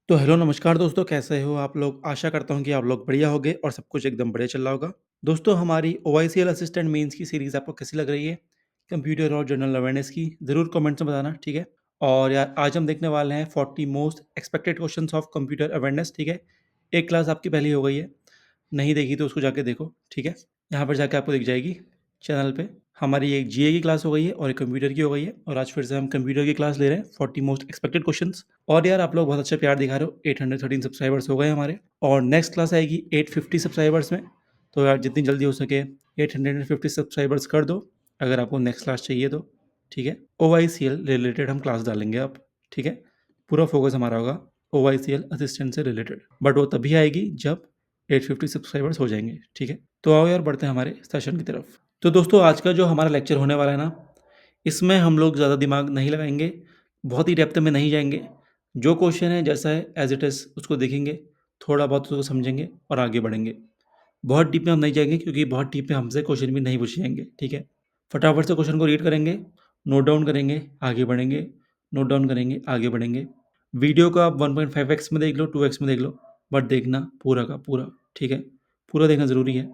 तो हेलो नमस्कार दोस्तों, कैसे हो आप लोग? आशा करता हूँ कि आप लोग बढ़िया होंगे और सब कुछ एकदम बढ़िया चल रहा होगा। दोस्तों हमारी ओआईसीएल असिस्टेंट मेंस की सीरीज़ आपको कैसी लग रही है? कंप्यूटर और जनरल अवेयरनेस की ज़रूर कमेंट्स में बताना, ठीक है? और यार आज हम देखने वाले हैं 40 most expected questions of computer awareness, ठीक है? एक क्लास आपकी पहली हो गई है, नहीं देखी तो उसको जाके देखो, ठीक है? यहाँ पर जाके आपको दिख जाएगी चैनल पे। हमारी एक जीए की क्लास हो गई है और एक कंप्यूटर की हो गई है और आज फिर से हम कंप्यूटर की क्लास ले रहे हैं 40 मोस्ट एक्सपेक्टेड क्वेश्चंस। और यार आप लोग बहुत अच्छा प्यार दिखा रहे हो, 813 सब्सक्राइबर्स हो गए हमारे और नेक्स्ट क्लास आएगी 850 सब्सक्राइबर्स में। तो यार जितनी जल्दी हो सके 850 सब्सक्राइबर्स कर दो अगर आपको नेक्स्ट क्लास चाहिए तो, ठीक है? ओवाईसीएल रिलेटेड हम क्लास डालेंगे अब, ठीक है? पूरा फोकस हमारा होगा ओवाईसीएल असिस्टेंट से रिलेटेड, बट वो तभी आएगी जब 850 सब्सक्राइबर्स हो जाएंगे, ठीक है? तो आओ यार बढ़ते हैं हमारे सेशन की तरफ। तो दोस्तों आज का जो हमारा लेक्चर होने वाला है ना, इसमें हम लोग ज़्यादा दिमाग नहीं लगाएंगे, बहुत ही डेप्थ में नहीं जाएंगे। जो क्वेश्चन है जैसा है एज इट इज़ उसको देखेंगे, थोड़ा बहुत उसको समझेंगे और आगे बढ़ेंगे। बहुत डीप में हम नहीं जाएंगे क्योंकि बहुत डीप में हमसे क्वेश्चन भी नहीं पूछे जाएंगे, ठीक है? फटाफट से क्वेश्चन को रीड करेंगे, नोट डाउन करेंगे, आगे बढ़ेंगे, नोट डाउन करेंगे, आगे बढ़ेंगे। वीडियो को आप 1.5x में देख लो, 2x में देख लो, बट देखना पूरा का पूरा, ठीक है? पूरा देखना ज़रूरी है।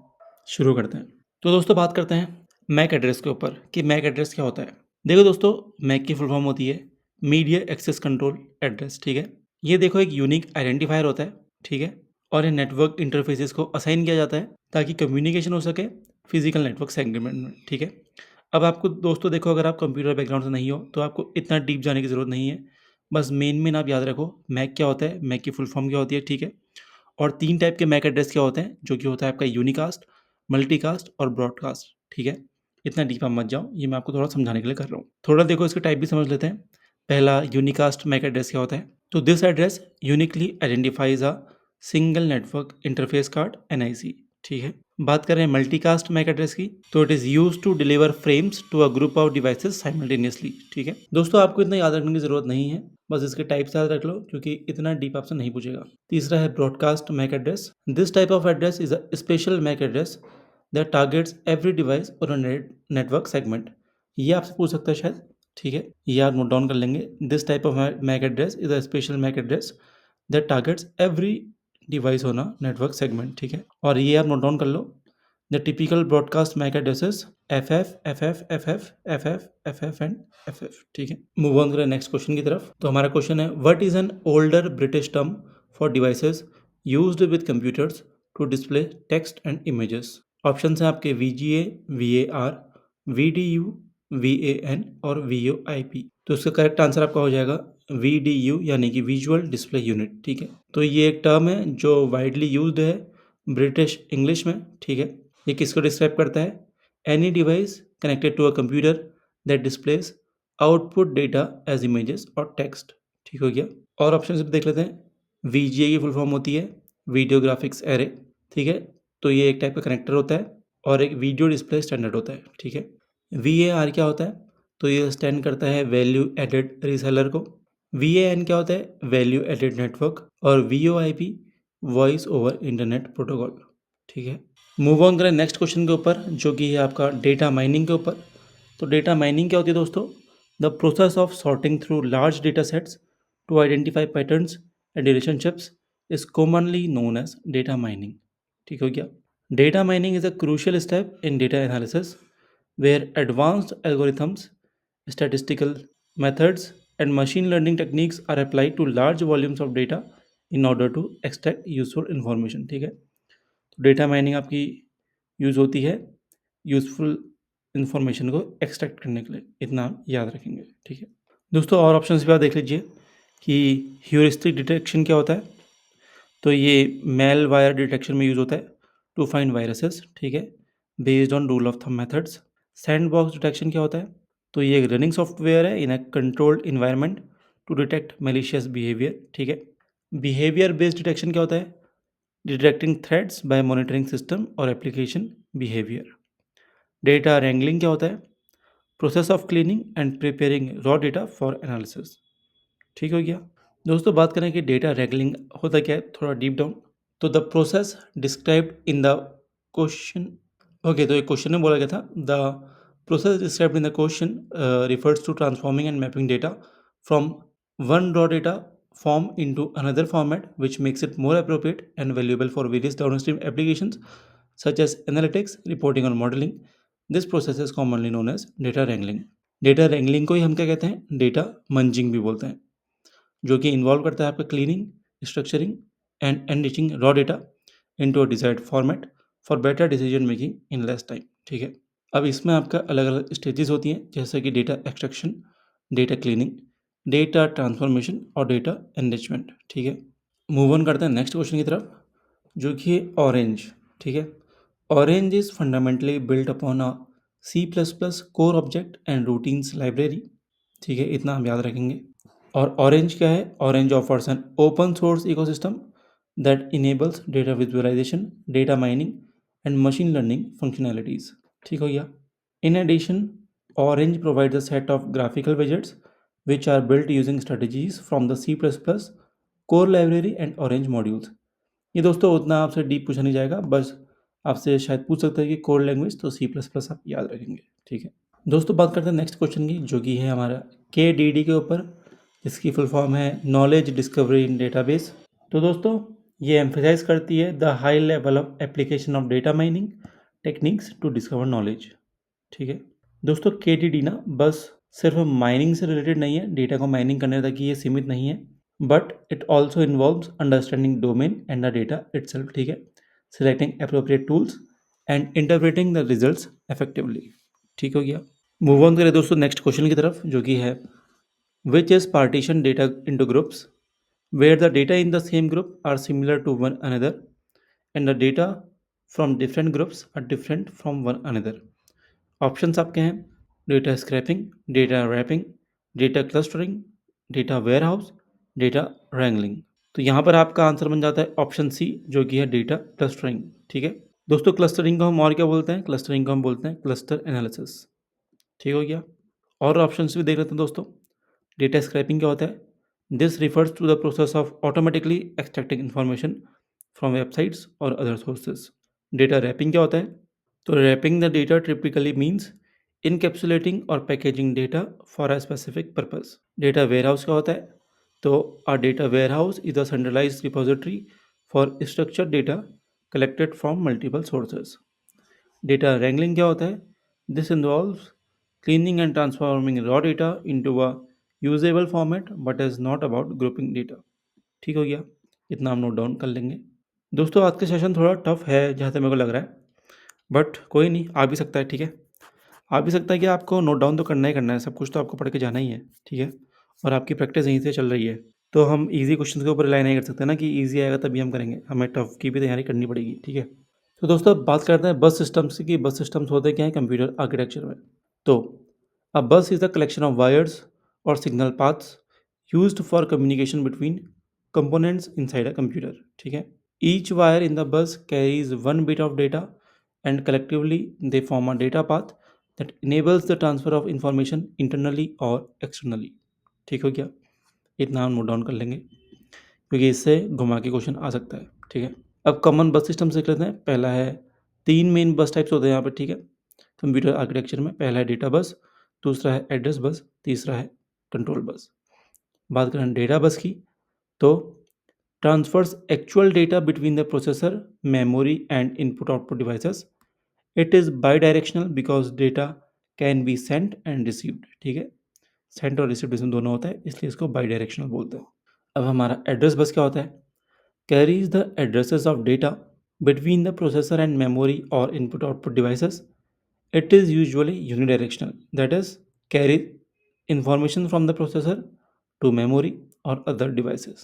शुरू करते हैं। तो दोस्तों बात करते हैं मैक एड्रेस के ऊपर कि मैक एड्रेस क्या होता है। देखो दोस्तों, मैक की फुल फॉर्म होती है मीडिया एक्सेस कंट्रोल एड्रेस, ठीक है? ये देखो एक यूनिक आइडेंटिफायर होता है, ठीक है? और ये नेटवर्क इंटरफेसेस को असाइन किया जाता है ताकि कम्युनिकेशन हो सके फिजिकल नेटवर्क सेगमेंट में, ठीक है? अब आपको दोस्तों देखो, अगर आप कंप्यूटर बैकग्राउंड से नहीं हो तो आपको इतना डीप जाने की ज़रूरत नहीं है। बस मेन आप याद रखो मैक क्या होता है, मैक की फुल फॉर्म क्या होती है, ठीक है? और 3 टाइप के मैक एड्रेस क्या होते हैं, जो कि होता है आपका यूनिकास्ट, मल्टीकास्ट और ब्रॉडकास्ट, ठीक है? इतना डीप आप मत जाओ, ये मैं आपको थोड़ा समझाने के लिए कर रहा हूँ। थोड़ा देखो इसके टाइप भी समझ लेते हैं। पहला यूनिकास्ट मैक एड्रेस क्या होता है? तो this address uniquely identifies a single network interface card NIC, ठीक है? बात करें मल्टीकास्ट मैक एड्रेस की, तो it is used to deliver frames to a group of devices simultaneously, ठीक है? दोस्तों आपको इतना याद रखने की ज़रूरत नहीं है, बस इसके टाइप याद रख लो क्योंकि इतना डीप आपसे नहीं पूछेगा। तीसरा है broadcast MAC address. This type of address is a special MAC address that targets every device और अ नेटवर्क सेगमेंट। ये आपसे पूछ सकता है शायद, ठीक है? ये आप नोट डाउन कर लेंगे। This type of MAC address is a special MAC address that targets every device on a network segment, ठीक है? और ये आप नोट डाउन कर लो। The typical broadcast MAC addresses FF, FF, FF, FF, FF and FF, ठीक है? Move on करें नेक्स्ट क्वेश्चन की तरफ। तो हमारा क्वेश्चन है what is an older British term for devices used with computers to display text and images? Option हैं आपके VGA, VAR, VDU, VAN और VoIP। तो इसका करेक्ट आंसर आपका हो जाएगा VDU यानी कि विजुअल डिस्प्ले यूनिट, ठीक है? तो ये एक टर्म है जो वाइडली यूज्ड है ब्रिटिश इंग्लिश में, ठीक है? ये किसको डिस्क्राइब करता है? Any device connected to a computer that displays output data as images और टेक्स्ट, ठीक हो गया? और ऑप्शन से देख लेते हैं। VGA की फुल फॉर्म होती है वीडियो ग्राफिक्स एरे, ठीक है? तो ये एक टाइप का कनेक्टर होता है और एक वीडियो डिस्प्ले स्टैंडर्ड होता है, ठीक है? VAR क्या होता है? तो ये स्टैंड करता है वैल्यू एडेड रीसेलर को। VAN क्या होता है? Value added network. और VoIP voice over internet protocol, ठीक है? मूव ऑन करें नेक्स्ट क्वेश्चन के ऊपर जो कि है आपका डेटा माइनिंग के ऊपर। तो डेटा माइनिंग क्या होती है दोस्तों? The process of sorting through large data sets to identify patterns and relationships is commonly known as data mining, ठीक हो गया? Data mining is a crucial step in data analysis where advanced algorithms, statistical methods and machine learning techniques are applied to large volumes of data in order to extract useful information, ठीक है? तो data mining आपकी use होती है useful information को extract करने के लिए, इतना आप याद रखेंगे, ठीक है? दोस्तों और ऑप्शंस भी आप देख लीजिए कि ह्यूरिस्टिक डिटेक्शन क्या होता है। तो ये मेल वायर डिटेक्शन में यूज़ होता है टू फाइंड वायरसेस, ठीक है? Based on rule of thumb methods. Sandbox detection क्या होता है? तो ये एक रनिंग सॉफ्टवेयर है in a controlled environment to detect malicious behaviour, ठीक है? बिहेवियर बेस्ड डिटेक्शन क्या होता है? Detecting threats by monitoring system और एप्लीकेशन बिहेवियर। डेटा रैंगलिंग क्या होता है? Process of cleaning and preparing raw data for analysis, ठीक हो गया? दोस्तों बात करें कि डेटा रैंगलिंग होता क्या है, थोड़ा डीप डाउन। तो the process described in the question, okay, तो एक क्वेश्चन में बोला गया था the process described in the question refers to transforming and mapping data from one raw data form into another format which makes it more appropriate and valuable for various downstream applications such as analytics, reporting or modeling. This process is commonly known as data wrangling. Data wrangling को ही हम क्या कहते हैं, data मंजिंग भी बोलते हैं, जो कि इन्वॉल्व करता है आपका cleaning, structuring and enriching raw data into a desired format for better decision making in less time. ठीक है, अब इसमें आपका अलग अलग स्टेजेस होती हैं, जैसे कि data extraction, data cleaning, data transformation और डेटा एनरिचमेंट। ठीक है, मूव ऑन करते हैं नेक्स्ट क्वेश्चन की तरफ, जो कि है ऑरेंज। ठीक है, orange is fundamentally built upon a C++ core object and routines library. ठीक है, इतना हम याद रखेंगे। और ऑरेंज क्या है, Orange offers an open source ecosystem that enables data visualisation, data mining and machine learning functionalities. ठीक हो गया। In addition, Orange provides a set of graphical widgets which are built using strategies from the C++ core library and orange modules। ये दोस्तों उतना आपसे deep पूछा नहीं जाएगा, बस आपसे शायद पूछ सकता है कि कोर लैंग्वेज, तो C++ आप याद रखेंगे। ठीक है दोस्तों, बात करते हैं नेक्स्ट क्वेश्चन की, जो कि है हमारा KDD के ऊपर, जिसकी फुल फॉर्म है नॉलेज डिस्कवरी इन डेटाबेस। तो दोस्तों, ये एम्फेसाइज करती है the high level of application of data mining techniques to discover knowledge. ठीक है दोस्तों, KDD ना बस सिर्फ माइनिंग से रिलेटेड नहीं है, डेटा को माइनिंग करने तक ही ये सीमित नहीं है, but it also involves understanding domain and the data itself. ठीक है, selecting appropriate tools and interpreting the results effectively. ठीक हो गया। मूव ऑन करें दोस्तों नेक्स्ट क्वेश्चन की तरफ, जो कि है which is partition data into groups where the data in the same group are similar to one another and the data from different groups are different from one another। Options आपके हैं data scraping, data wrapping, data clustering, data warehouse, data wrangling. तो यहाँ पर आपका answer बन जाता है option C, जो कि है डेटा क्लस्टरिंग। ठीक है दोस्तों, क्लस्टरिंग को हम और क्या बोलते हैं, क्लस्टरिंग को हम बोलते हैं क्लस्टर एनालिसिस। ठीक हो गया। और ऑप्शंस भी देख लेते हैं दोस्तों। डेटा स्क्रैपिंग क्या होता है, this refers to the process of automatically extracting information from websites और अदर सोर्सेज। डेटा रैपिंग क्या होता है, तो wrapping the data typically means encapsulating और packaging data for a specific purpose. Data warehouse क्या होता है, तो a data warehouse is a centralized repository for structured data collected from multiple sources. Data wrangling क्या होता है, this involves cleaning and transforming raw data into a usable format but is not about grouping data। ठीक हो गया, इतना हम note down कर लेंगे। दोस्तों, आज का सेशन थोड़ा टफ है जहाँ तक मेरे को लग रहा है, बट कोई नहीं, आ भी सकता है। ठीक है, आ भी सकता है कि आपको नोट डाउन तो करना ही करना है, सब कुछ तो आपको पढ़ के जाना ही है। ठीक है, और आपकी प्रैक्टिस यहीं से चल रही है, तो हम इजी क्वेश्चन के ऊपर रिलाई नहीं कर सकते ना कि इजी आएगा तभी हम करेंगे, हमें टफ की भी तैयारी करनी पड़ेगी। ठीक है, तो दोस्तों बात करते हैं बस सिस्टम्स की। बस सिस्टम्स होते क्या है कंप्यूटर आर्किटेक्चर में। तो a bus is a collection of wires or signal paths used for communication between components inside a computer। ठीक है, each wire in the bus carries one bit of data and collectively they form a data path that enables the transfer of information internally or externally। ठीक हो गया, इतना हम note down कर लेंगे क्योंकि इससे घुमा के क्वेश्चन आ सकता है। ठीक है, अब कॉमन बस सिस्टम से लेते हैं। पहला है, तीन मेन बस टाइप्स होते हैं यहाँ पर। ठीक है, कंप्यूटर आर्किटेक्चर में पहला है डेटा बस, दूसरा है एड्रेस बस, तीसरा है कंट्रोल बस। बात करें डेटा बस की, तो transfers actual data between the processor, memory and input output devices. It is bidirectional because data can be sent and received. ठीक है, सेंट और रिसीव्ड इसमें दोनों होता है, इसलिए इसको बाई डायरेक्शनल बोलते हैं। अब हमारा एड्रेस बस क्या होता है, carries the addresses of data between the processor and memory और input output devices. It is usually unidirectional, that is, carry information from the processor to memory or other devices।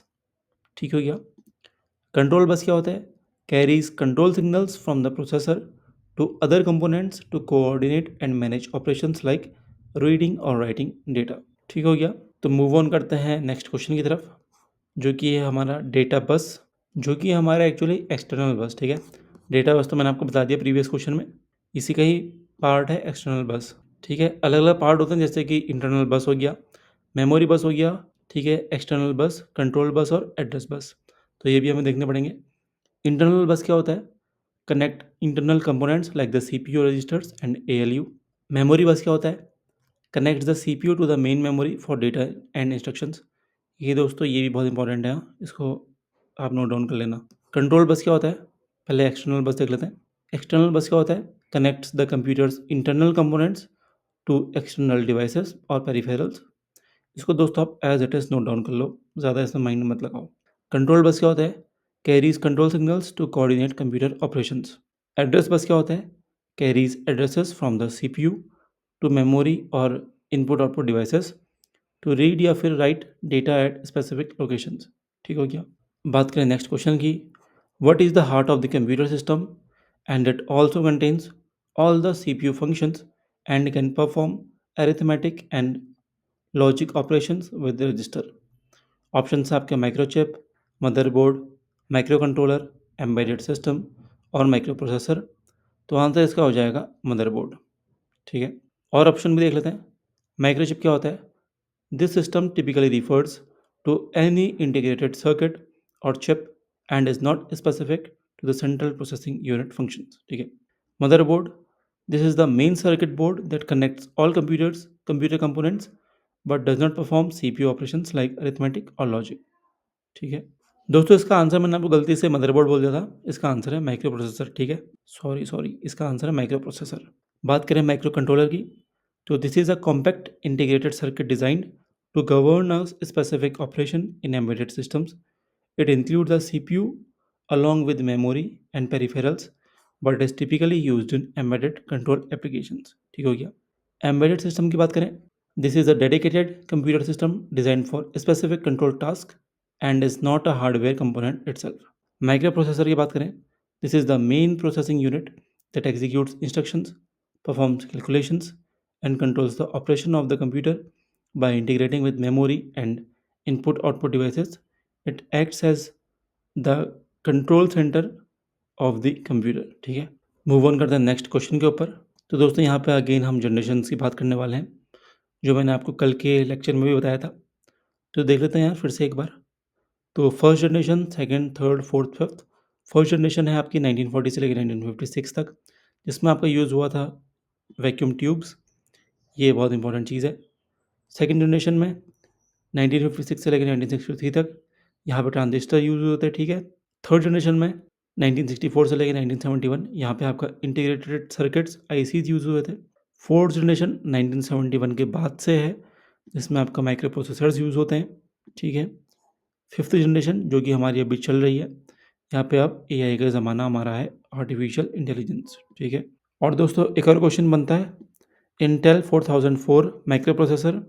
ठीक हो गया। Control bus क्या होता है, carries control signals from the processor to other components to coordinate and manage operations like reading और writing data. ठीक हो गया, तो मूव ऑन करते हैं नेक्स्ट क्वेश्चन की तरफ, जो कि है हमारा डेटा बस, जो कि हमारा एक्चुअली एक्सटर्नल बस। ठीक है, डेटा बस तो मैंने आपको बता दिया प्रीवियस क्वेश्चन में, इसी का ही पार्ट है एक्सटर्नल बस। ठीक है, अलग अलग पार्ट होते हैं, जैसे कि इंटरनल बस हो गया, मेमोरी बस हो गया, ठीक है, एक्सटर्नल बस, कंट्रोल बस और एड्रेस बस। तो ये भी हमें देखने पड़ेंगे। इंटरनल बस क्या होता है, connect internal components like the CPU registers and ALU। Memory bus क्या होता है, connect the CPU to the main memory for data and instructions. ये दोस्तों ये भी बहुत इंपॉर्टेंट है, इसको आप नोट डाउन कर लेना। कंट्रोल बस क्या होता है? पहले एक्सटर्नल बस देख लेते हैं। एक्सटर्नल बस क्या होता है? Connects the computer's internal components to external devices और पेरिफेरल्स। इसको दोस्तों आप as it is note down कर लो, ज़्यादा इसमें माइंड मत लगाओ। कंट्रोल बस क्या होता है? Carries control signals to coordinate computer operations. Address bus क्या होता है? Carries addresses from the CPU to memory और input output devices to read या फिर write data at specific locations. ठीक हो गया। बात करें नेक्स्ट क्वेश्चन की, what is the heart of the computer system and it also contains all the CPU functions and can perform arithmetic and logic operations with register. Option है आपके microchip, motherboard, micro controller, embedded system और micro processor. तो answer इसका हो जाएगा motherboard. ठीक है, और ऑप्शन भी देख लेते हैं। माइक्रोचिप क्या होता है? This system typically refers to any integrated circuit और chip and is not specific to the central processing unit function. ठीक है, motherboard, this is the main circuit board that connects all computer components but does not perform CPU operations like arithmetic और logic. ठीक है दोस्तों, इसका answer मैंने आपको गलती से मदरबोर्ड बोल दिया था, इसका आंसर है माइक्रो प्रोसेसर। ठीक है, सॉरी, इसका आंसर है माइक्रो प्रोसेसर। बात करें माइक्रो कंट्रोलर की, तो this is a compact integrated circuit designed to govern a specific operation in embedded systems. It include the CPU along with memory and peripherals but is typically used in embedded control applications। ठीक हो गया। Embedded system की बात करें, this is a dedicated computer system design for specific control task and is not a hardware component itself. Micro processor की बात करें, this is the main processing unit that executes instructions, performs calculations and controls the operation of the computer by integrating with memory and input output devices। It acts as the control centre of the computer. ठीक है, move on करते हैं next question के ऊपर। तो दोस्तों यहाँ पे अगेन हम जनरेशन की बात करने वाले हैं, जो मैंने आपको कल के लेक्चर में भी बताया था। तो देख लेते हैं यार फिर से एक बार। तो first generation, second, third, fourth, fifth. First generation है आपकी 1940 से लेकर 1956 तक, जिसमें आपका यूज़ हुआ था वैक्यूम ट्यूब्स। ये बहुत इंपॉर्टेंट चीज़ है। सेकंड जनरेशन में 1956 से लेकर 1963 तक यहाँ पे ट्रांजिस्टर यूज़ होते हैं। ठीक है, थर्ड जनरेशन में 1964 से लेकर 1971 यहाँ पे आपका इंटीग्रेटेड सर्किट्स आईसीज यूज़ हुए थे। फोर्थ जनरेशन 1971 के बाद से है, जिसमें आपका माइक्रो प्रोसेसर्स यूज़ होते हैं। ठीक है, फिफ्थ जनरेशन जो कि हमारी अभी चल रही है, यहाँ पे अब एआई का ज़माना हमारा है, आर्टिफिशियल इंटेलिजेंस। ठीक है, और दोस्तों एक और क्वेश्चन बनता है, इंटेल 4004 माइक्रो प्रोसेसर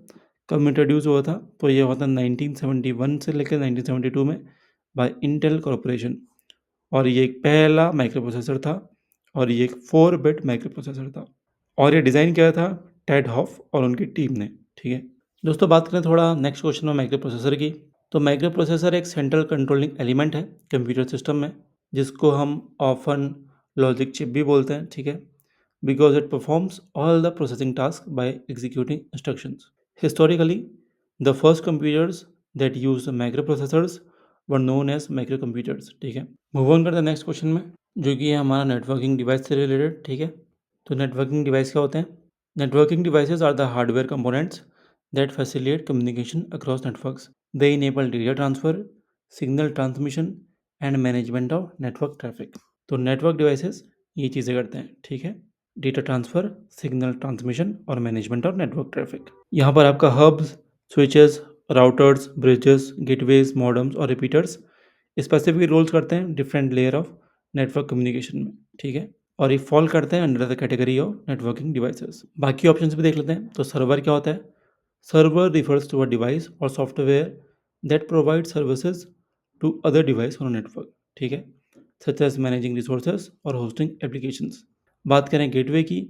कब इंट्रोड्यूस हुआ था? तो ये हुआ था 1971 से लेकर 1972 में बाय इंटेल कॉरपोरेशन, और ये एक पहला माइक्रो प्रोसेसर था, और ये एक 4 बिट माइक्रो प्रोसेसर था, और ये डिज़ाइन किया था टेड हॉफ और उनकी टीम ने। ठीक है दोस्तों, बात करें थोड़ा नेक्स्ट क्वेश्चन में माइक्रो प्रोसेसर की। तो माइक्रो प्रोसेसर एक सेंट्रल कंट्रोलिंग एलिमेंट है कंप्यूटर सिस्टम में, जिसको हम ऑफन लॉजिक चिप भी बोलते हैं। ठीक है, because it performs all the processing task by executing instructions. Historically the first computers that use microprocessors were known as microcomputers. ठीक है, मूव ऑन करते हैं नेक्स्ट क्वेश्चन में, जो कि है हमारा नेटवर्किंग डिवाइस से रिलेटेड। ठीक है, तो नेटवर्किंग डिवाइस क्या होते हैं? Networking devices are the hardware components that facilitate communication across networks. They enable data transfer, signal transmission and management of network traffic. तो नेटवर्क डिवाइसेस ये चीज़ें करते हैं। ठीक है, डेटा ट्रांसफ़र, सिग्नल ट्रांसमिशन और मैनेजमेंट ऑफ नेटवर्क ट्रैफिक। यहाँ पर आपका hubs, switches, routers, bridges, gateways, modems और रिपीटर्स स्पेसिफिक रोल्स करते हैं different layer of network communication में। ठीक है, और ये फॉल करते हैं under the category of networking devices. बाकी ऑप्शंस भी देख लेते हैं। तो सर्वर क्या होता है? Server refers to a device और software that provide services to other device on network. ठीक है, सच एज मैनेजिंग रिसोर्सेज और होस्टिंग एप्लीकेशंस। बात करें गेटवे की,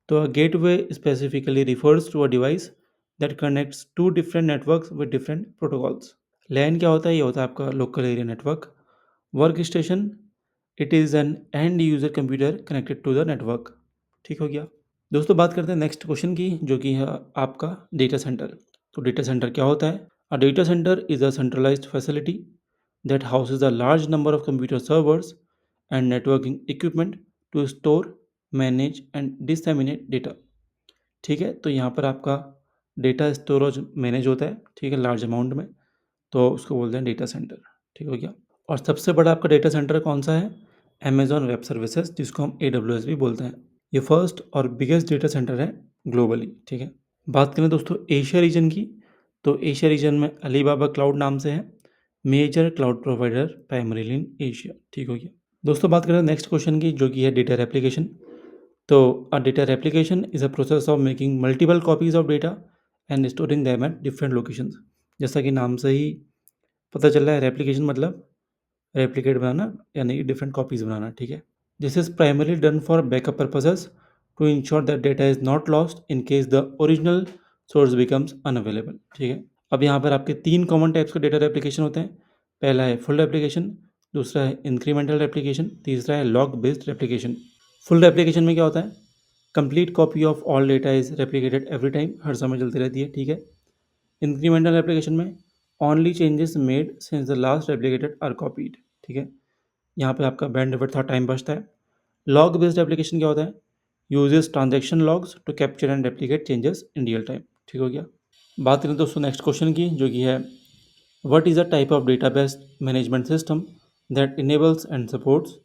तो gateway specifically refers to a device that connects to different networks with different protocols. LAN क्या होता है? ये होता है आपका local area network. Work station, it is an end user computer connected to the network. ठीक हो गया दोस्तों। बात करते हैं नेक्स्ट क्वेश्चन की, जो कि है आपका डेटा सेंटर। तो डेटा सेंटर क्या होता है? A data centre is a centralised facility that houses a large number of computer servers and networking equipment to store, manage and disseminate data. ठीक है, तो यहाँ पर आपका डेटा स्टोरेज मैनेज होता है। ठीक है, लार्ज अमाउंट में। तो उसको बोलते हैं डेटा सेंटर, ठीक हो गया। और सबसे बड़ा आपका डेटा सेंटर कौन सा है? अमेजॉन वेब सर्विसेज, जिसको हम AWS भी बोलते हैं। ये फर्स्ट और बिगेस्ट डेटा सेंटर है ग्लोबली, ठीक है। बात करें दोस्तों एशिया रीजन की, तो एशिया रीजन में अलीबाबा क्लाउड नाम से है major cloud provider primarily in Asia, ठीक हो गया। दोस्तों बात करें नेक्स्ट क्वेश्चन की, जो कि है डेटा रेप्लिकेशन। तो a data replication is a process of making multiple copies of data and storing them at different locations. जैसा कि नाम से ही पता चल रहा है, रेप्लिकेशन मतलब रेप्लिकेट बनाना, यानी कि डिफरेंट कॉपीज बनाना, ठीक है। This is primarily done for backup purposes to ensure that data is not lost in case the original source becomes unavailable, ठीक है। अब यहाँ पर आपके 3 कॉमन टाइप्स के डेटा रेप्लिकेशन होते हैं। पहला है फुल रेप्लिकेशन, दूसरा है इंक्रीमेंटल रेप्लिकेशन, तीसरा है log based replication. Full replication में क्या होता है? Complete copy of all data is replicated every time, हर समय चलती रहती है, ठीक है। इंक्रीमेंटल रेप्लिकेशन में only changes made since the last replicated are copied, ठीक है। यहाँ पे आपका बैंडविड्थ और टाइम बचता है। लॉग बेस्ड एप्लीकेशन क्या होता है? Uses transaction logs to capture and replicate changes in real time, ठीक हो गया। बात करें दोस्तों नेक्स्ट क्वेश्चन की, जो कि है what is a type of database management system that enables and supports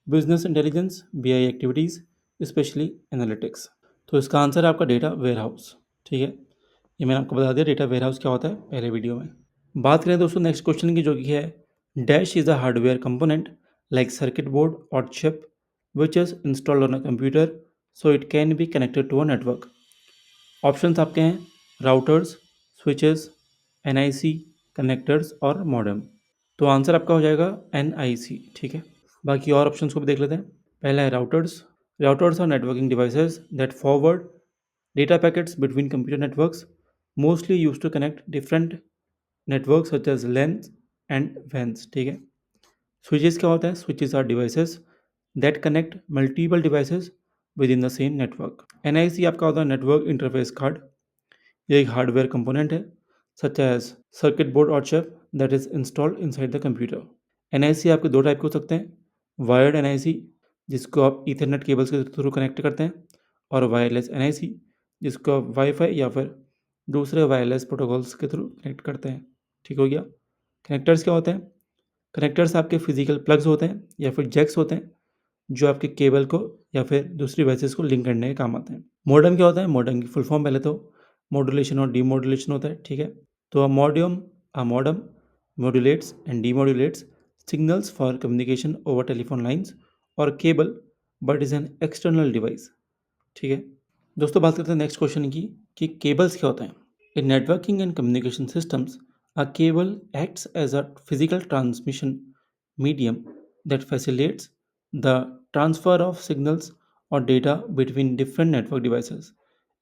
business intelligence, BI activities, specially analytics. तो इसका आंसर है आपका डेटा वेयरहाउस, ठीक है। ये मैंने आपको बता दिया डेटा वेयरहाउस क्या होता है पहले वीडियो में। बात करें दोस्तों नेक्स्ट क्वेश्चन की, जो कि है dash is a hardware component like circuit board or chip which is installed on a computer so it can be connected to a network. Options आपके हैं राउटर्स, स्विचेस, NIC, कनेक्टर्स और modem. तो answer आपका हो जाएगा NIC, ठीक है। बाकी और ऑप्शंस को भी देख लेते हैं। पहला है routers. Routers are networking devices that forward data packets between computer networks, mostly use to connect different network such as LAN and WANs, ठीक है। स्विचेस क्या होता है? Switches are devices that connect multiple devices within the same network. NIC आपका होता है network interface card. ये एक हार्डवेयर कंपोनेंट है सच एज सर्किट बोर्ड और chip that is installed inside the computer. NIC आपके दो टाइप के हो सकते हैं, वायर्ड NIC जिसको आप ईथरनेट केबल्स के थ्रू कनेक्ट करते हैं, और वायरलेस NIC जिसको आप वाईफाई या फिर दूसरे वायरलेस प्रोटोकॉल्स के थ्रू कनेक्ट करते हैं, ठीक हो गया। कनेक्टर्स क्या होते हैं? कनेक्टर्स आपके फिजिकल प्लग्स होते हैं या फिर जैक्स होते हैं जो आपके केबल को या फिर दूसरी डिवाइसेस को लिंक करने के काम आते हैं। मॉडेम क्या होता है? मॉडेम की फुल फॉर्म पहले तो मॉड्यूलेशन और डीमॉड्यूलेशन होता है, ठीक है। तो a modem modulates and demodulates signals for communication over telephone lines और cable but is an external device, ठीक है। दोस्तों बात करते हैं नेक्स्ट क्वेश्चन की कि केबल्स क्या होता है। In networking and communication systems a cable acts as a physical transmission medium that facilitates the transfer of signals or data between different network devices.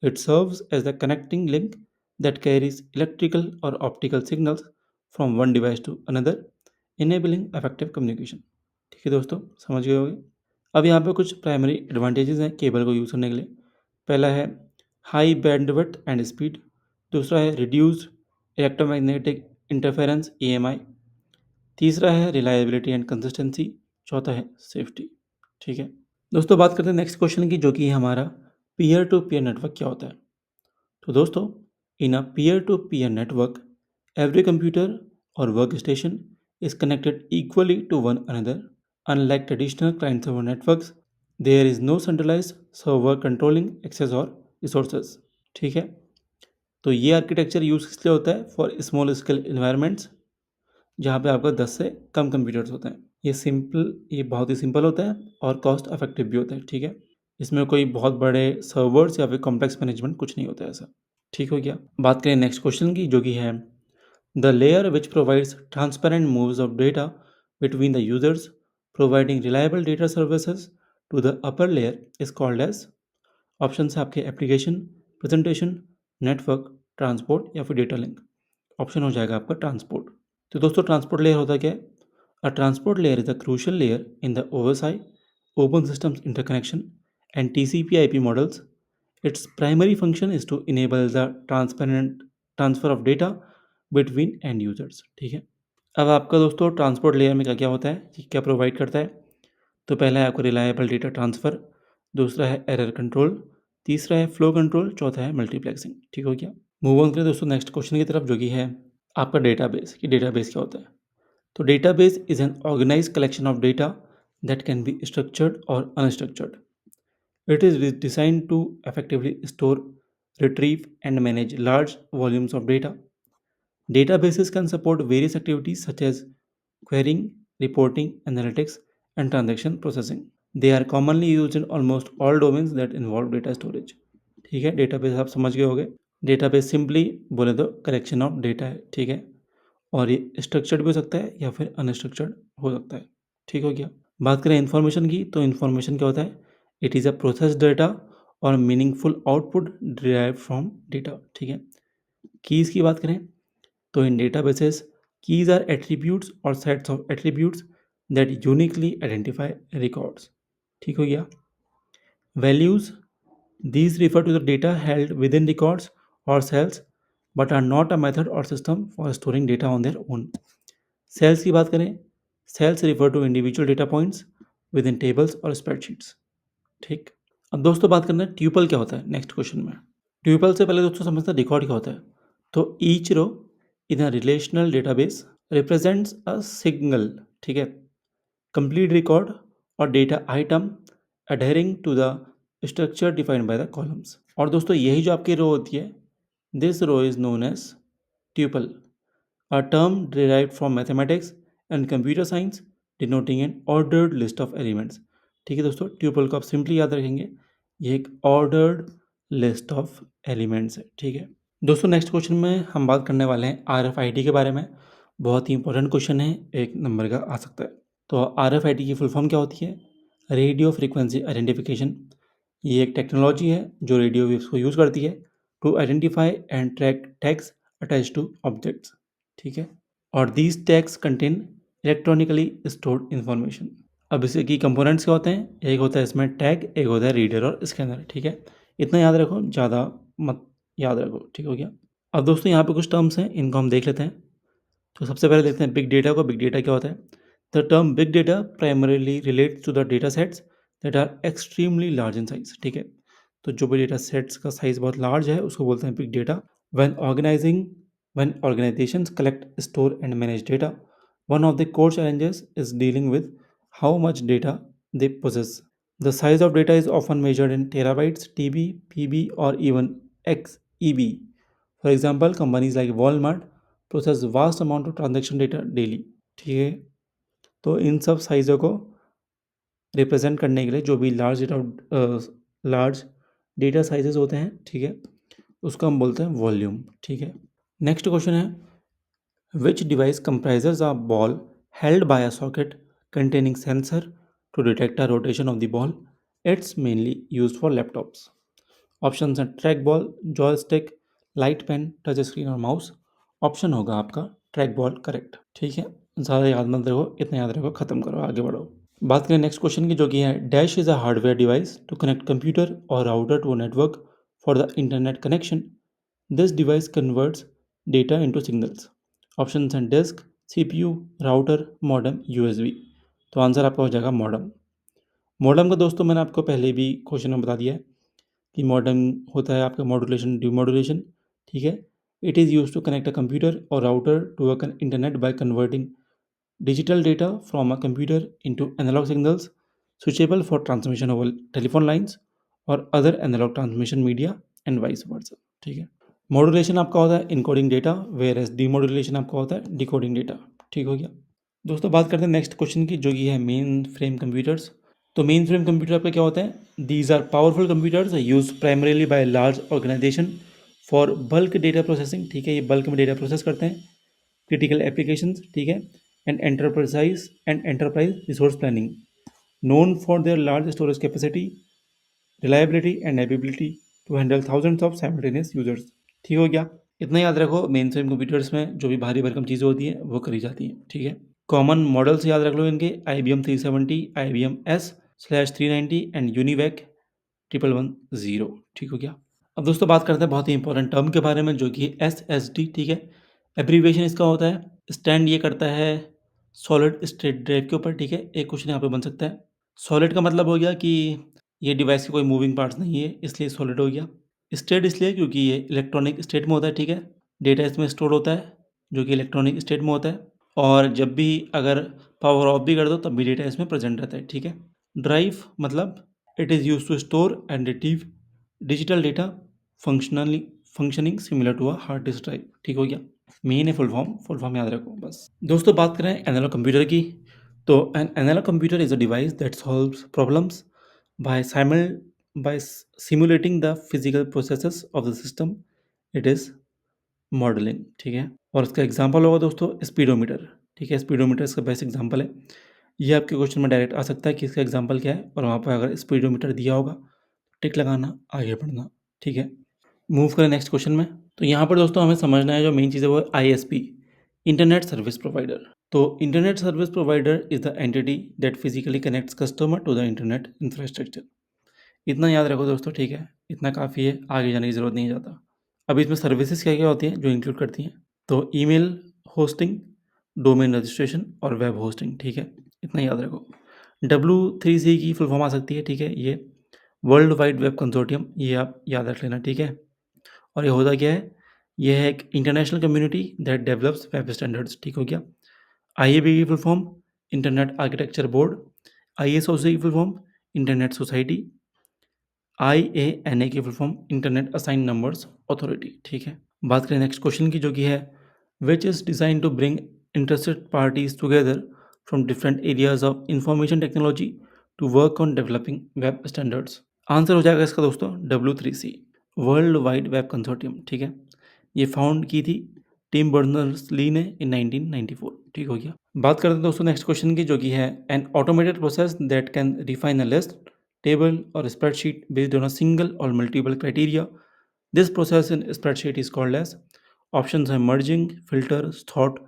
It serves as the connecting link that carries electrical or optical signals from one device to another, enabling effective communication. ठीक है दोस्तों, समझ गए होंगे। अब यहाँ पे कुछ प्राइमरी एडवांटेजेस हैं केबल को यूज़ करने के लिए। पहला है हाई बैंडविड्थ एंड स्पीड, दूसरा है रिड्यूस्ड इलेक्ट्रोमैग्नेटिक इंटरफेरेंस EMI, तीसरा है रिलायबिलिटी एंड कंसिस्टेंसी, चौथा है सेफ्टी, ठीक है। दोस्तों बात करते हैं नेक्स्ट क्वेश्चन की, जो कि है हमारा पीयर टू पीयर नेटवर्क क्या होता है। तो दोस्तों in a peer to peer network every computer और workstation is connected equally to one another, unlike traditional client server networks there is no centralized server controlling access और resources, ठीक है। तो ये आर्किटेक्चर यूज़ इसलिए होता है for small scale environments जहाँ पे आपका 10 से कम कंप्यूटर्स होते हैं। ये बहुत ही सिंपल होता है और कॉस्ट इफेक्टिव भी होता है, ठीक है। इसमें कोई बहुत बड़े सर्वर्स या फिर कॉम्प्लेक्स मैनेजमेंट कुछ नहीं होता है ऐसा, ठीक हो गया। बात करें नेक्स्ट क्वेश्चन की, जो कि है the layer which provides transparent moves of data between the users providing reliable data services to the upper layer is called as. Option है आपके एप्लीकेशन, प्रेजेंटेशन, नेटवर्क, ट्रांसपोर्ट या फिर डेटा लिंक। ऑप्शन हो जाएगा आपका ट्रांसपोर्ट। तो दोस्तों transport layer होता क्या है? अ transport layer is a crucial layer in the OSI open systems interconnection and TCP/IP models. Its primary function is to enable the transparent transfer of data between end users, ठीक है। अब आपका दोस्तों transport layer में क्या क्या होता है, क्या प्रोवाइड करता है? तो पहला है आपको रिलायबल डेटा ट्रांसफ़र, दूसरा है एरर कंट्रोल, तीसरा है फ्लो कंट्रोल, चौथा है मल्टीप्लेक्सिंग, ठीक हो गया। मूव ऑन करें दोस्तों नेक्स्ट क्वेश्चन की तरफ, जो कि है आपका डेटाबेस कि डेटाबेस क्या होता है। तो database is an organised collection of data that can be structured और unstructured. It is designed to effectively store, retrieve, and manage large volumes of data. Databases can support various activities such as querying, reporting, analytics, and transaction processing. They are commonly used in almost all domains that involve data storage. ठीक है, database आप समझ गए होंगे. Database simply बोले तो collection of data है. ठीक है, और ये स्ट्रक्चर्ड भी हो सकता है या फिर अनस्ट्रक्चर्ड हो सकता है. ठीक हो गया. बात करें इन्फॉर्मेशन की, तो इन्फॉर्मेशन क्या होता है? It is a process data और meaningful output derive from data. ठीक है. कीज़ की बात करें, तो in databases keys are attributes और sets of attributes that uniquely identify records. ठीक हो गया. Values, these refer to the data held within records or cells but are not a method or system for storing data on their own. Cells की बात करें, cells refer to individual data points within tables और spreadsheets. ठीक. अब दोस्तों बात करना है ट्यूपल क्या होता है नेक्स्ट क्वेश्चन में. ट्यूपल से पहले दोस्तों समझते हैं रिकॉर्ड क्या होता है. तो each row in a relational database represents a single, ठीक है, complete record or data item adhering to the structure defined by the columns. और दोस्तों यही जो आपकी रो होती है, this row is known as tuple, a term derived from mathematics and computer science denoting an ordered list of elements. ठीक है दोस्तों, ट्यूपल को आप सिंपली याद रखेंगे, ये एक ऑर्डर्ड लिस्ट ऑफ एलिमेंट्स है. ठीक है दोस्तों, नेक्स्ट क्वेश्चन में हम बात करने वाले हैं RFID के बारे में. बहुत ही इंपॉर्टेंट क्वेश्चन है, एक नंबर का आ सकता है. तो RFID की फुल फॉर्म क्या होती है? Radio frequency identification. ये एक टेक्नोलॉजी है जो रेडियो वेव्स को यूज़ करती है to identify and track tags attach to objects. ठीक है, और these tags contain electronically stored information. अब इसके की कंपोनेंट्स क्या होते हैं? एक होता है इसमें टैग, एक होता है रीडर और स्कैनर. ठीक है, इतना याद रखो, ज़्यादा मत याद रखो. ठीक हो गया. अब दोस्तों यहाँ पे कुछ टर्म्स हैं, इनको हम देख लेते हैं. तो सबसे पहले देखते हैं बिग डेटा को. बिग डेटा क्या होता है? The term big data primarily relates to the data sets that are extremely large in size. ठीक है, तो जो भी डेटा सेट्स का साइज बहुत लार्ज है उसको बोलते हैं big data. When organisations collect, store and manage data, one of the core challenges is dealing with how much data they possess. The size of data is often measured in terabytes, TB, PB, or even XEB. For example, companies like Walmart process vast amount of transaction data daily. ठीक है, तो इन सब साइज़ों को represent करने के लिए जो भी लार्ज डेटा साइजेस होते हैं, ठीक है, उसको हम बोलते हैं वॉल्यूम. ठीक है. नेक्स्ट क्वेश्चन है, which device comprises a ball held by a socket containing sensor to detect a rotation of the ball? It's mainly used for laptops. Option हैं trackball, joystick, light pen, touch screen और mouse. Option होगा आपका track ball correct. ठीक है, ज़्यादा याद मत रखो, इतना याद रखो, ख़त्म करो, आगे बढ़ो. बात करें नेक्स्ट क्वेश्चन की, जो कि है dash is a hardware device to connect computer और router to network for the internet connection. This device converts data into signals. Option हैं disk, CPU, router, modem, USB. तो आंसर आपका हो जाएगा मॉडेम. मॉडेम का दोस्तों मैंने आपको पहले भी क्वेश्चन में बता दिया है कि मॉडेम होता है आपका मॉड्यूलेशन डिमॉड्यूलेशन. ठीक है, it is use to connect a computer और router to a internet by converting digital data from a computer into analog signals suitable for transmission over telephone lines or other analog transmission media and vice versa. ठीक है, modulation आपका होता है encoding data, whereas demodulation आपका होता है decoding data. ठीक हो गया. दोस्तों बात करते हैं नेक्स्ट क्वेश्चन की, जो कि है मेन फ्रेम कंप्यूटर्स. तो मेन फ्रेम कंप्यूटर आपका क्या होता है? These are powerful computers use primarily by large organisation for bulk data processing. ठीक है, ये बल्क में डेटा प्रोसेस करते हैं. क्रिटिकल एप्लीकेशंस, ठीक है, and enterprise resource planning, known for their large storage capacity, reliability and ability to handle thousands of simultaneous users. ठीक हो गया. इतना याद रखो, मेन फ्रेम कंप्यूटर्स में जो भी भारी भरकम चीज़ें होती हैं वो करी जाती हैं. ठीक है, कॉमन मॉडल्स याद रख लो इनके, IBM 370, IBM S/390 and UNIVAC 1110. ठीक हो गया. अब दोस्तों बात करते हैं बहुत ही इंपॉर्टेंट टर्म के बारे में, जो कि SSD. ठीक है, एब्रीविएशन इसका होता है, स्टैंड ये करता है सॉलिड स्टेट ड्राइव के ऊपर. ठीक है, एक क्वेश्चन यहाँ पे बन सकता है. सॉलिड का मतलब हो गया कि ये डिवाइस के कोई मूविंग पार्ट्स नहीं है, इसलिए सॉलिड हो गया. स्टेट इसलिए क्योंकि ये इलेक्ट्रॉनिक स्टेट में होता है. ठीक है, डेटा इसमें स्टोर होता है जो कि इलेक्ट्रॉनिक स्टेट में होता है, और जब भी अगर पावर ऑफ भी कर दो तब भी डेटा इसमें प्रेजेंट रहता है, ठीक है। ड्राइव मतलब it is use to store and retrieve digital data functionally functioning similar to a hard disk drive, ठीक हो गया। मेन है फुल फॉर्म याद रखो बस। दोस्तों बात करें एनालॉग कंप्यूटर की, तो an analogue computer is a device that solves problems by by simulating the physical processes of the system it is modelling, ठीक है। और इसका एग्जांपल होगा दोस्तों स्पीडोमीटर, ठीक है। स्पीडोमीटर इसका बेस्ट एग्जांपल है। ये आपके क्वेश्चन में डायरेक्ट आ सकता है कि इसका एग्जांपल क्या है, और वहाँ पर अगर स्पीडोमीटर दिया होगा टिक लगाना, आगे बढ़ना, ठीक है। मूव करें नेक्स्ट क्वेश्चन में। तो यहाँ पर दोस्तों हमें समझना है जो मेन चीज़ है वो ISP, इंटरनेट सर्विस प्रोवाइडर। तो internet service provider is the entity that physically connects customer to the internet infrastructure. इतना याद रखो दोस्तों, ठीक है, इतना काफ़ी है, आगे जाने की ज़रूरत नहीं है ज़्यादा। अब इसमें सर्विसेज क्या क्या होती हैं जो इंक्लूड करती हैं, तो ईमेल होस्टिंग, डोमेन रजिस्ट्रेशन और वेब होस्टिंग, ठीक है, इतना याद रखो। W3C की फुल फॉर्म आ सकती है, ठीक है, ये वर्ल्ड वाइड वेब कंसोर्टियम, ये आप याद रख लेना, ठीक है। और ये होता क्या है, ये है एक international community that develops web standards, ठीक हो गया। IAB की full form internet architecture board, ISOC की full form internet society, IANA की full form internet assign numbers authority, ठीक है। बात करें नेक्स्ट क्वेश्चन की, जो कि है which is design to bring interested parties together from different areas of information technology to work on developing web standards. Answer हो जाएगा इसका दोस्तों W3C, world wide web consortium, ठीक है। ये फाउंड की थी टिम बर्नर्स ली ने इन 1994, ठीक हो गया। बात करते हैं दोस्तों नेक्स्ट क्वेश्चन की, जो कि है an automated process that can refine a list table और spreadsheet based on a single और multiple criteria. This process in spreadsheet is called as, option है merging, filter, thought,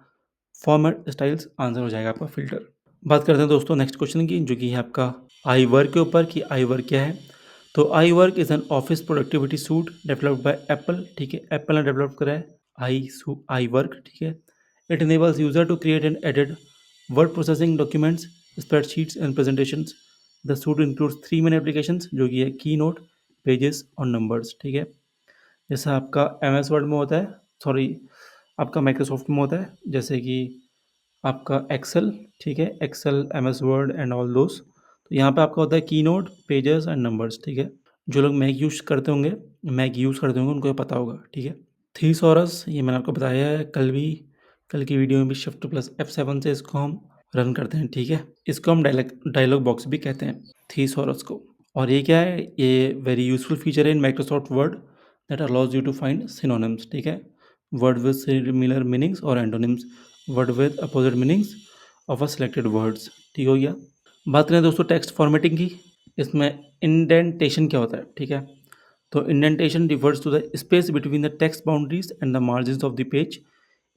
format, styles. Answer हो जाएगा आपका फिल्टर। बात करते हैं दोस्तों नेक्स्ट क्वेश्चन की, जो कि है आपका आई वर्क के ऊपर, कि आई वर्क क्या है। तो I work is an office productivity suit developed by Apple, ठीक है, एप्पल ने डेवलप करा है आई वर्क, ठीक है। It enables user to create and edit word processing documents, spreadsheets and presentations. The suite includes 3 main applications, जो कि है की नोट, पेजेस और नंबर्स, ठीक है। जैसा आपका MS वर्ड में होता है, सॉरी, आपका माइक्रोसॉफ्ट में होता है, जैसे कि आपका एक्सेल, ठीक है, Excel, MS Word and all those. तो यहाँ पे आपका होता है की नोट, पेजेस एंड नंबर्स, ठीक है। जो लोग मैक यूज़ करते होंगे उनको ये पता होगा, ठीक है। थीसॉरस, ये मैंने आपको बताया है कल की वीडियो में भी, शिफ्ट प्लस F7 से इसको हम रन करते हैं, ठीक है। इसको हम डायलॉग बॉक्स भी कहते हैं, थीसॉरस को। और ये क्या है, ये वेरी यूजफुल फीचर है in Microsoft Word that allows you to find synonyms, ठीक है, वर्ड विद सिमिलर मीनिंग्स, और antonyms, word with opposite meanings of a selected words, ठीक हो गया। बात करें दोस्तों टेक्स्ट फॉर्मेटिंग की, इसमें इंडेंटेशन क्या होता है, ठीक है। तो indentation refers to the space between the text boundaries and the margins of the page.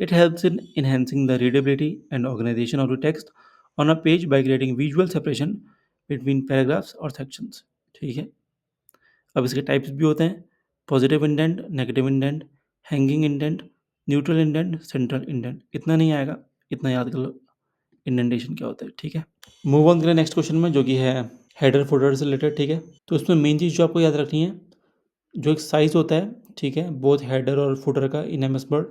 It helps in enhancing the readability and organization of the text on a page by creating visual separation between paragraphs or sections, ठीक है। अब इसके types भी होते हैं, positive indent, negative indent, hanging indent, neutral indent, central indent. इतना नहीं आएगा, इतना याद कर लो इंडेंटेशन क्या होता है, ठीक है। मूव ऑन करें नेक्स्ट क्वेश्चन में, जो कि है हेडर फुटर से रिलेटेड, ठीक है। तो इसमें मेन चीज़ जो आपको याद रखनी है, जो एक साइज़ होता है, ठीक है, बोथ हेडर और फुटर का इन MS वर्ड,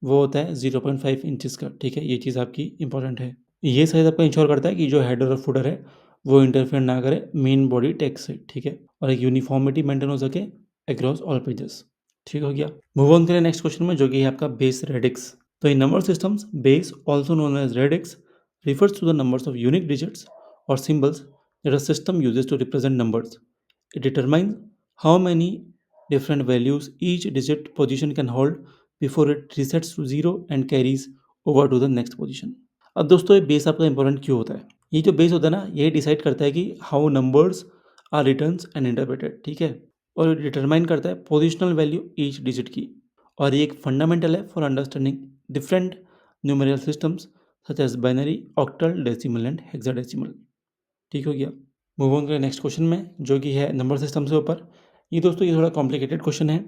वो होता है 0.5 इंचज़ का, ठीक है। ये चीज़ आपकी इंपॉर्टेंट है। ये साइज़ आपका इंश्योर करता है कि जो हेडर और फुटर है वो इंटरफेयर ना करे मेन बॉडी टेक्स्ट से, ठीक है, और एक यूनिफॉर्मिटी मेंटेन हो सके अक्रॉस ऑल पेजेस, ठीक हो गया। मूव ऑन करें नेक्स्ट क्वेश्चन में, जो कि है आपका बेस रेडिक्स। तो in number systems base also known as radix refers to the numbers of unique digits or symbols that a system uses to represent numbers. It determines how many different values each digit position can hold before it resets to zero and carries over to the next position. अब दोस्तों ये base आपका important क्यों होता है, ये जो base होता है ना, ये डिसाइड करता है कि how numbers are returns and interpreted, ठीक है, और ये डिटरमाइन करता है पोजिशनल वैल्यू ईच डिजिट की, और ये एक फंडामेंटल है for understanding different numerical systems such as binary, octal, decimal and hexadecimal, ठीक हो गया। मूव ऑन करें नेक्स्ट क्वेश्चन में, जो कि है नंबर सिस्टम से ऊपर। ये दोस्तों ये थोड़ा कॉम्प्लिकेटेड क्वेश्चन है,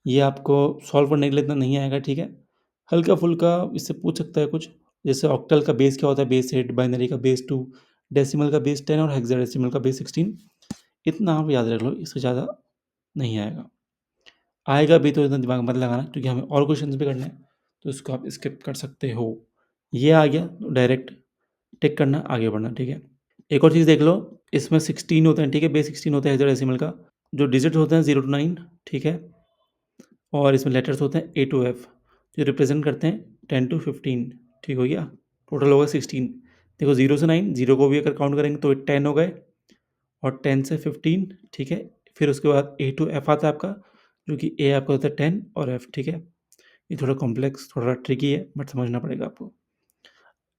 ये आपको सॉल्व करने के लिए इतना नहीं आएगा, ठीक है। हल्का फुल्का इससे पूछ सकता है कुछ, जैसे ऑक्टल का बेस क्या होता है, बेस 8, बाइनरी का बेस 2, डेसिमल का बेस 10 और हेक्साडेसिमल का बेस 16। इतना आप याद रख लो, इससे ज़्यादा नहीं आएगा। आएगा भी तो इतना दिमाग मत लगाना, क्योंकि हमें और क्वेश्चन भी करने हैं, तो इसको आप स्किप कर सकते हो। ये आ गया तो डायरेक्ट टिक करना, आगे बढ़ना, ठीक है। एक और चीज़ देख लो, इसमें 16 होते हैं, ठीक है, बेस 16 होता है हेक्साडेसिमल का। जो डिजिट्स होते हैं 0 to 9, ठीक है, और इसमें लेटर्स होते हैं A to F, जो रिप्रेजेंट करते हैं 10 to 15, ठीक हो गया। टोटल होगा 16। देखो 0 से 9, 0 को भी अगर काउंट करेंगे तो 10 हो गए, और 10 से 15, ठीक है। फिर उसके बाद A to F आता है आपका, जो कि A आपका होता है 10 और F, ठीक है। ये थोड़ा कॉम्प्लेक्स, थोड़ा ट्रिकी है, बट समझना पड़ेगा आपको।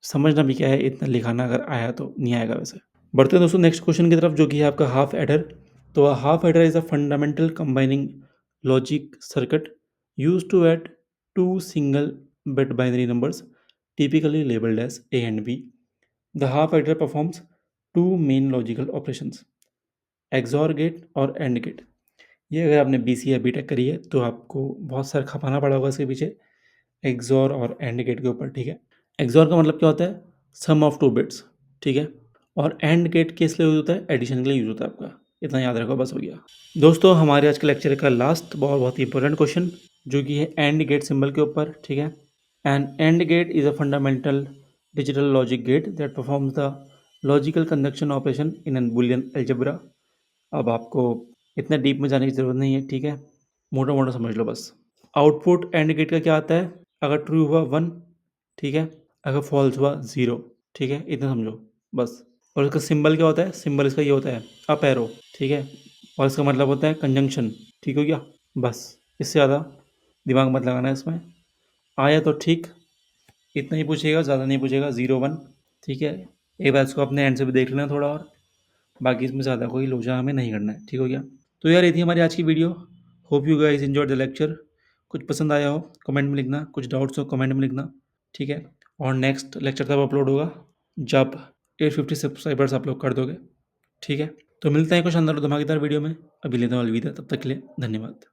समझना भी क्या है, इतना लिखाना अगर आया तो नहीं आएगा वैसे। बढ़ते हैं दोस्तों नेक्स्ट क्वेश्चन की तरफ, जो कि है आपका हाफ एडर। तो half adder is a fundamental combining logic circuit use to add two single bit binary numbers typically labeled as A and B. The half adder performs two main logical operations, XOR gate और AND gate. ये अगर आपने BC या BTech करी है तो आपको बहुत सारा खपाना पड़ा होगा इसके पीछे, XOR और AND गेट के ऊपर, ठीक है। XOR का मतलब क्या होता है, सम ऑफ टू बिट्स, ठीक है। और एंड गेट किस लिए यूज होता है, एडिशन के लिए यूज होता है आपका। इतना याद रखो, बस हो गया। दोस्तों हमारे आज के लेक्चर का लास्ट बहुत ही इंपॉर्टेंट क्वेश्चन, जो कि है एंड गेट सिंबल के ऊपर, ठीक है। And and gate is a fundamental digital logic gate that performs the logical conduction operation in an Boolean algebra. अब आपको इतना डीप में जाने की ज़रूरत नहीं है, ठीक है, मोटा मोटा समझ लो बस। आउटपुट एंड गेट का क्या आता है, अगर ट्रू हुआ 1, ठीक है, अगर फॉल्स हुआ 0, ठीक है, इतना समझो बस। और इसका सिंबल क्या होता है, सिंबल इसका ये होता है अप एरो, ठीक है, और इसका मतलब होता है कंजंक्शन, ठीक हो गया। बस इससे ज़्यादा दिमाग मत लगाना है इसमें। आया तो ठीक, इतना ही पूछेगा, ज़्यादा नहीं पूछेगा, 0 1, ठीक है। एक बार इसको अपने एंड से भी देख लेना थोड़ा और, बाकी इसमें ज़्यादा कोई लोचा हमें नहीं करना है, ठीक हो गया। तो यार ये थी हमारी आज की video. Hope you guys enjoyed the lecture. कुछ पसंद आया हो कमेंट में लिखना, कुछ डाउट्स हो कमेंट में लिखना, ठीक है। और नेक्स्ट लेक्चर तब अपलोड होगा जब 850 सब्सक्राइबर्स आप लोग कर दोगे, ठीक है। तो मिलते हैं कुछ अंदर धमाकेदार वीडियो में। अभी लेता हूँ अलविदा, तब तक के लिए धन्यवाद।